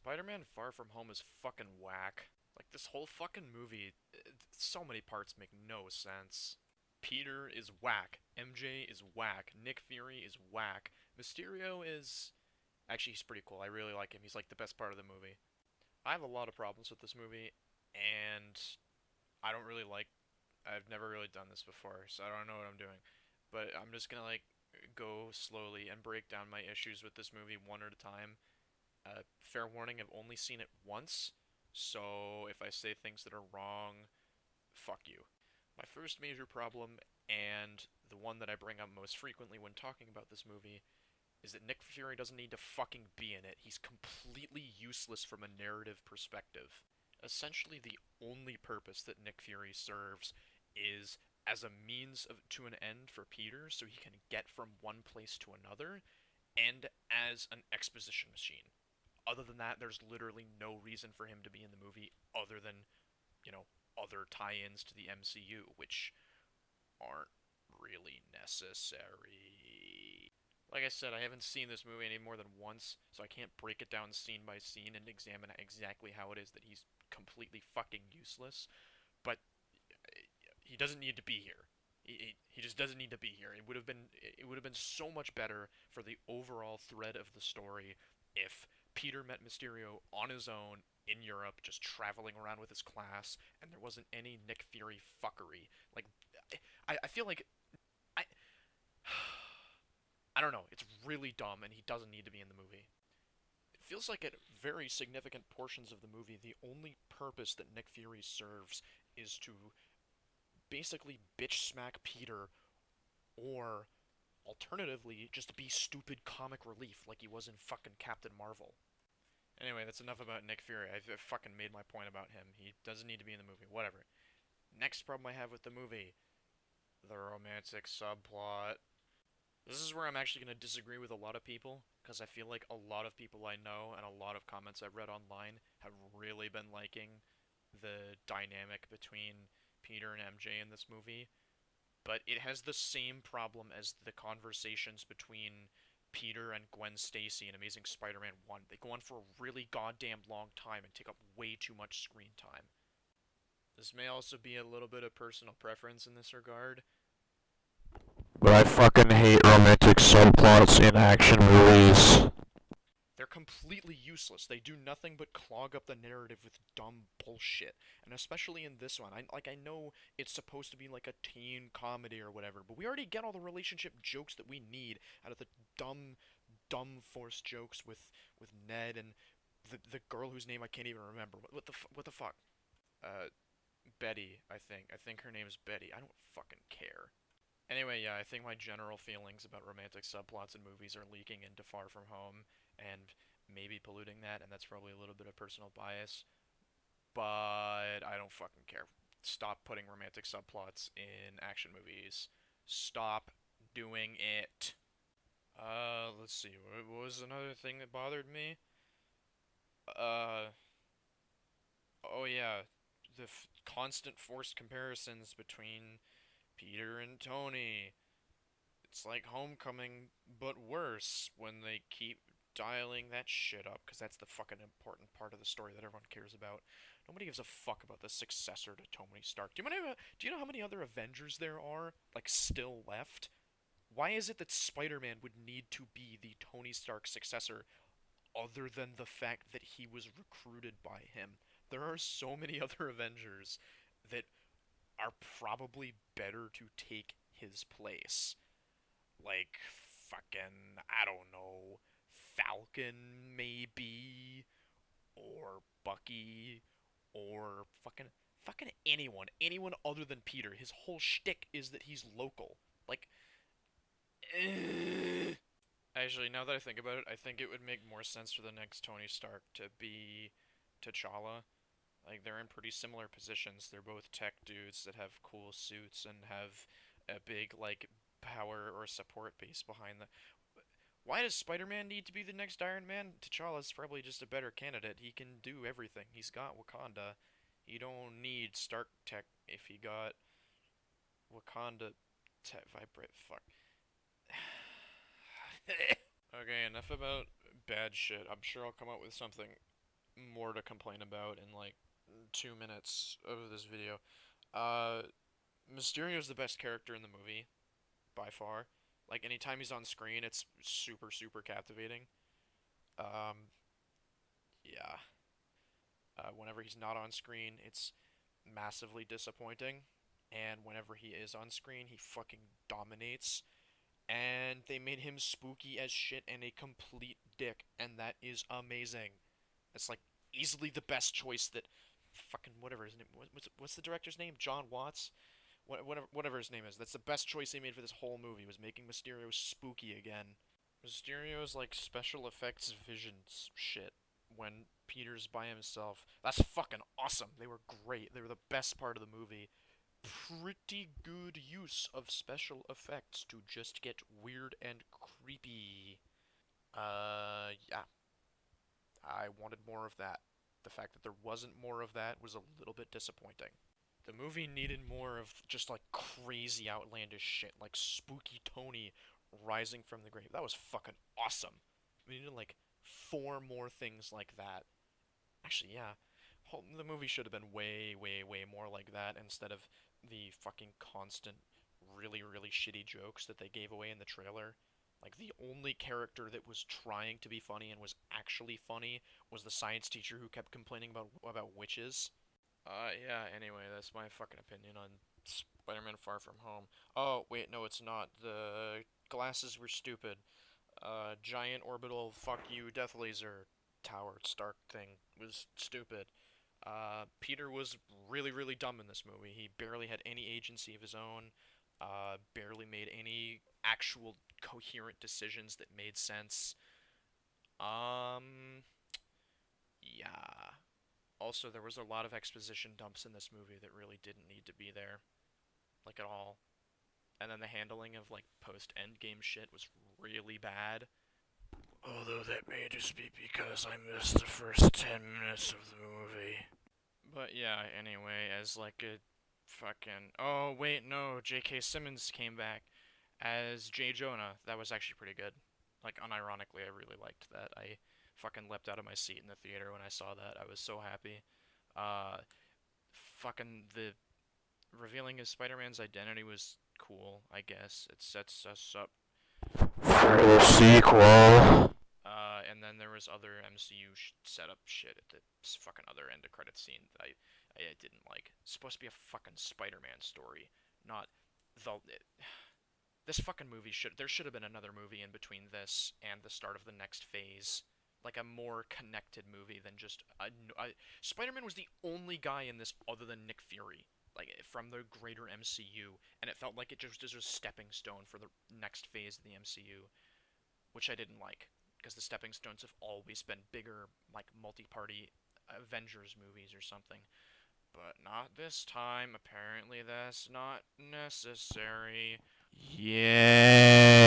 Spider-Man Far From Home is fucking whack. Like, this whole fucking movie, so many parts make no sense. Peter is whack. MJ is whack. Nick Fury is whack. Mysterio is... Actually, he's pretty cool. I really like him. He's like the best part of the movie. I have a lot of problems with this movie, and I don't really like... I've never really done this before, so I don't know what I'm doing. But I'm just gonna, like, go slowly and break down my issues with this movie one at a time. Fair warning, I've only seen it once, so if I say things that are wrong, fuck you. My first major problem, and the one that I bring up most frequently when talking about this movie, is that Nick Fury doesn't need to fucking be in it. He's completely useless from a narrative perspective. Essentially, the only purpose that Nick Fury serves is as a means to an end for Peter so he can get from one place to another, and as an exposition machine. Other than that, there's literally no reason for him to be in the movie other than, you know, other tie-ins to the MCU, which aren't really necessary. Like I said, I haven't seen this movie any more than once, so I can't break it down scene by scene and examine exactly how it is that he's completely fucking useless, but he doesn't need to be here. He just doesn't need to be here. It would have been so much better for the overall thread of the story if Peter met Mysterio on his own in Europe, just traveling around with his class, and there wasn't any Nick Fury fuckery. Like, I feel like I I don't know. It's really dumb, and he doesn't need to be in the movie. It feels like at very significant portions of the movie, the only purpose that Nick Fury serves is to basically bitch smack Peter, or alternatively, just be stupid comic relief like he was in fucking Captain Marvel. Anyway, that's enough about Nick Fury. I've fucking made my point about him. He doesn't need to be in the movie. Whatever. Next problem I have with the movie, the romantic subplot. This is where I'm actually going to disagree with a lot of people, because I feel like a lot of people I know and a lot of comments I've read online have really been liking the dynamic between Peter and MJ in this movie, but it has the same problem as the conversations between Peter and Gwen Stacy in Amazing Spider-Man 1. They go on for a really goddamn long time and take up way too much screen time. This may also be a little bit of personal preference in this regard. But I fucking hate romantic subplots in action movies. They're completely useless. They do nothing but clog up the narrative with dumb bullshit. And especially in this one. I know it's supposed to be like a teen comedy or whatever, but we already get all the relationship jokes that we need out of the dumb forced jokes with Ned and the girl whose name I can't even remember. What the fuck? Uh, Betty, I think. I think her name is Betty. I don't fucking care. Anyway, yeah, I think my general feelings about romantic subplots in movies are leaking into Far From Home, and maybe polluting that, and that's probably a little bit of personal bias, but I don't fucking care. Stop putting romantic subplots in action movies. Stop doing it. Let's see, what was another thing that bothered me? Uh, oh yeah, the constant forced comparisons between Peter and Tony. It's like Homecoming, but worse when they keep dialing that shit up, because that's the fucking important part of the story that everyone cares about. Nobody gives a fuck about the successor to Tony Stark. Do you know how many other Avengers there are, like, still left? Why is it that Spider-Man would need to be the Tony Stark successor other than the fact that he was recruited by him? There are so many other Avengers that are probably better to take his place. Like, fucking, I don't know, Falcon, maybe, or Bucky, or fucking anyone other than Peter. His whole shtick is that he's local. Like, actually, now that I think about it, I think it would make more sense for the next Tony Stark to be T'Challa. Like, they're in pretty similar positions. They're both tech dudes that have cool suits and have a big, like, power or support base behind them. Why does Spider-Man need to be the next Iron Man? T'Challa's probably just a better candidate. He can do everything. He's got Wakanda. You don't need Stark tech if he got Wakanda tech vibrate. Fuck. Okay, enough about bad shit. I'm sure I'll come up with something more to complain about in like 2 minutes of this video. Uh, Mysterio's the best character in the movie by far. Like anytime he's on screen, it's super super captivating. Um, yeah. Whenever he's not on screen, it's massively disappointing. And whenever he is on screen, he fucking dominates. And they made him spooky as shit and a complete dick, and that is amazing. It's like easily the best choice that fucking whatever his name what's the director's name? John Watts? Whatever his name is. That's the best choice they made for this whole movie was making Mysterio spooky again. Mysterio's like special effects visions shit when Peter's by himself. That's fucking awesome. They were great. They were the best part of the movie. Pretty good use of special effects to just get weird and creepy. Yeah. I wanted more of that. The fact that there wasn't more of that was a little bit disappointing. The movie needed more of just like crazy outlandish shit, like Spooky Tony rising from the grave. That was fucking awesome. We needed like four more things like that. Actually, yeah. The movie should have been way, way, way more like that instead of the fucking constant, really, really shitty jokes that they gave away in the trailer. Like, the only character that was trying to be funny and was actually funny was the science teacher who kept complaining about witches. Yeah, anyway, that's my fucking opinion on Spider-Man Far From Home. Oh, wait, no, it's not. The glasses were stupid. Giant orbital fuck you death laser tower Stark thing was stupid. Peter was really, really dumb in this movie. He barely had any agency of his own, barely made any actual coherent decisions that made sense. Yeah. Also, there was a lot of exposition dumps in this movie that really didn't need to be there, like at all. And then the handling of like post-endgame shit was really bad. Although that may just be because I missed the first 10 minutes of the movie. But yeah, anyway, as like a fucking. Oh, wait, no, J.K. Simmons came back as J. Jonah. That was actually pretty good. Like, unironically, I really liked that. I fucking leapt out of my seat in the theater when I saw that. I was so happy. Uh, fucking the revealing of Spider-Man's identity was cool, I guess. It sets us up For the sequel. and then there was other MCU setup shit at the fucking other end of credit scene that I didn't like. It's supposed to be a fucking Spider-Man story, not the. This fucking movie there should have been another movie in between this and the start of the next phase, like a more connected movie than just Spider-Man was the only guy in this other than Nick Fury, like from the greater MCU, and it felt like it just was a stepping stone for the next phase of the MCU, which I didn't like because the stepping stones have always been bigger, like multi-party Avengers movies or something. But not this time. Apparently, that's not necessary. Yeah.